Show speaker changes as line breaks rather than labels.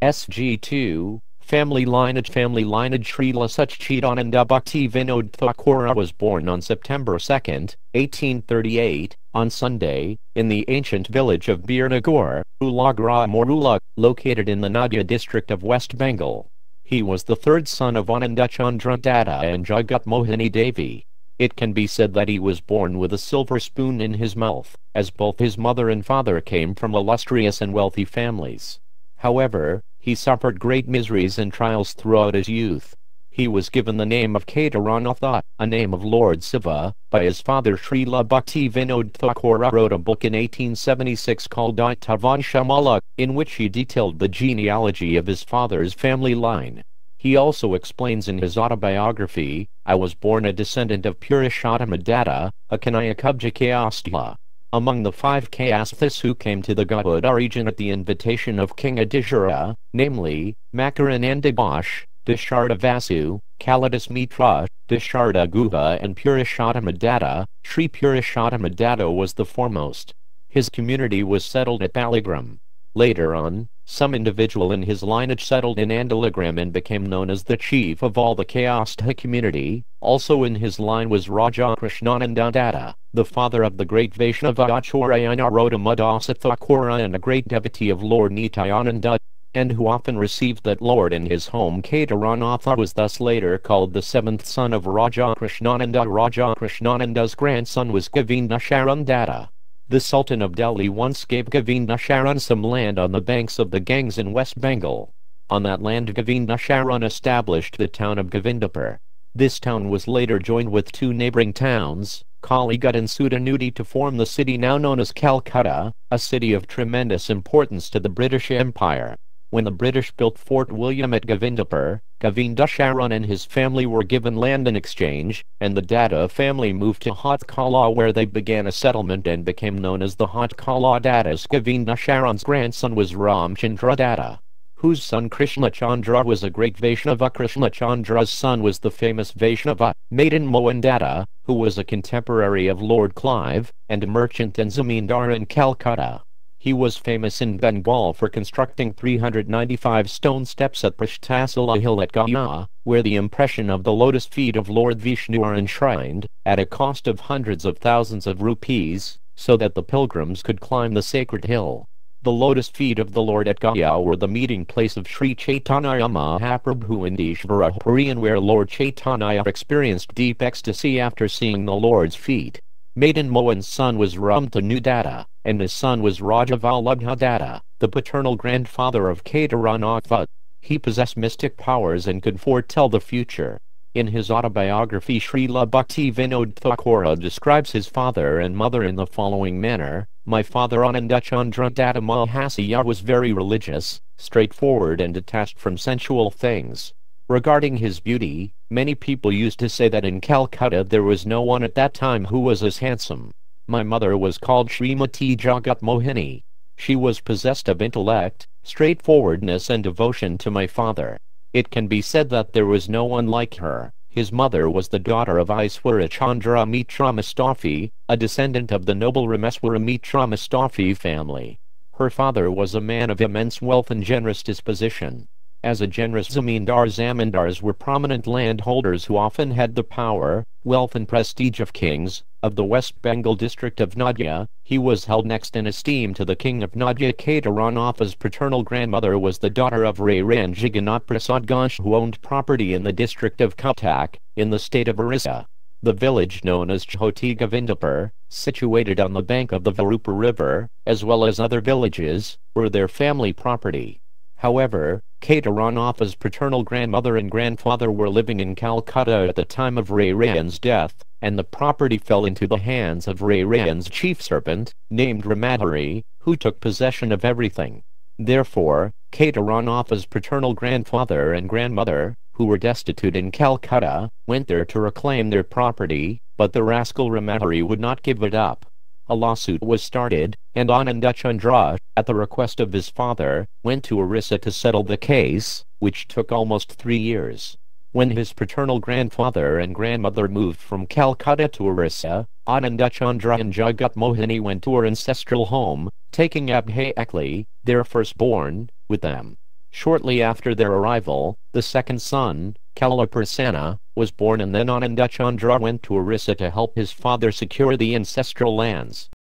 SG2, Family lineage Srila Satchidananda Bhakti Vinod Thakura was born on September 2, 1838, on Sunday, in the ancient village of Birnagar, Ulagra Morula, located in the Nadia district of West Bengal. He was the third son of Ananda Chandra Datta and Jagat Mohini Devi. It can be said that he was born with a silver spoon in his mouth, as both his mother and father came from illustrious and wealthy families. However, he suffered great miseries and trials throughout his youth. He was given the name of Kedaranatha, a name of Lord Shiva, by his father. Srila Bhakti Vinod Thakura wrote a book in 1876 called Aitavanṣamala, in which he detailed the genealogy of his father's family line. He also explains in his autobiography, "I was born a descendant of Purushottama Datta, a Kanayakubja Kastha." Among the 5 Kasthas who came to the Gaudha region at the invitation of King Adishara, namely, Makarananda Ghosh, Dasharda Vasu, Kalidas Mitra, Dasharda Guha and Purushottama Datta, Sri Purushottama Datta was the foremost. His community was settled at Baligram. Later on, some individual in his lineage settled in Andalagram and became known as the chief of all the Kastha community. Also in his line was Raja Krishnananda Datta, the father of the great Vaishnava Acharya Narodamadasa Thakura and a great devotee of Lord Nityananda, and who often received that Lord in his home. Kedaranatha was thus later called the 7th son of Raja Krishnananda. Raja Krishnananda's grandson was Govindasharan Datta. The Sultan of Delhi once gave Govindasharan some land on the banks of the Ganges in West Bengal. On that land Govindasharan established the town of Govindapur. This town was later joined with 2 neighboring towns, Kaligut and Sudanudi, to form the city now known as Calcutta, a city of tremendous importance to the British Empire. When the British built Fort William at Govindapur, Govindasharan and his family were given land in exchange, and the Datta family moved to Hatkala, where they began a settlement and became known as the Hatkala Dattas. Govindasharan's grandson was Ramchandra Datta, whose son Krishna Chandra was a great Vaishnava. Krishna Chandra's son was the famous Vaishnava, Madan Mohan Datta, who was a contemporary of Lord Clive, and a merchant and zamindar in Calcutta. He was famous in Bengal for constructing 395 stone steps at Prashtasala Hill at Gaya, where the impression of the lotus feet of Lord Vishnu are enshrined, at a cost of hundreds of thousands of rupees, so that the pilgrims could climb the sacred hill. The lotus feet of the Lord at Gaya were the meeting place of Sri Chaitanya Mahaprabhu and Ishvara Puri, and where Lord Chaitanya experienced deep ecstasy after seeing the Lord's feet. Madan Mohan's son was Ramtanu Datta, and his son was Raja Vallabha Datta, the paternal grandfather of Kedaranatha. He possessed mystic powers and could foretell the future. In his autobiography, Srila Bhakti Vinod Thakura describes his father and mother in the following manner: "My father Ananda Chandra Datta Mahasaya was very religious, straightforward and detached from sensual things. Regarding his beauty, many people used to say that in Calcutta there was no one at that time who was as handsome. My mother was called Srimati Jagat Mohini. She was possessed of intellect, straightforwardness and devotion to my father. It can be said that there was no one like her." His mother was the daughter of Aishwarya Chandra Mitra Mustafi, a descendant of the noble Rameswara Mitra Mustafi family. Her father was a man of immense wealth and generous disposition. As a generous zamindars were prominent landholders who often had the power, wealth and prestige of kings of the West Bengal district of Nadia. He was held next in esteem to the king of Nadia. Kedaranatha's paternal grandmother was the daughter of Ran Jagannath Prasad Ghosh, who owned property in the district of Cuttack, in the state of Orissa. The village known as Chhoti Govindapur, situated on the bank of the Varupa river, as well as other villages, were their family property. However, Kedaranatha's paternal grandmother and grandfather were living in Calcutta at the time of Ran's death, and the property fell into the hands of Ran's chief servant, named Ramadhari, who took possession of everything. Therefore, Kedaranatha's paternal grandfather and grandmother, who were destitute in Calcutta, went there to reclaim their property, but the rascal Ramadhari would not give it up. A lawsuit was started, and Ananda Chandra, at the request of his father, went to Orissa to settle the case, which took almost 3 years. When his paternal grandfather and grandmother moved from Calcutta to Orissa, Ananda Chandra and Jagat Mohini went to her ancestral home, taking Abhay Akli, their firstborn, with them. Shortly after their arrival, the second son, Kalaprasanna, was born, and then Ananda Chandra went to Orissa to help his father secure the ancestral lands.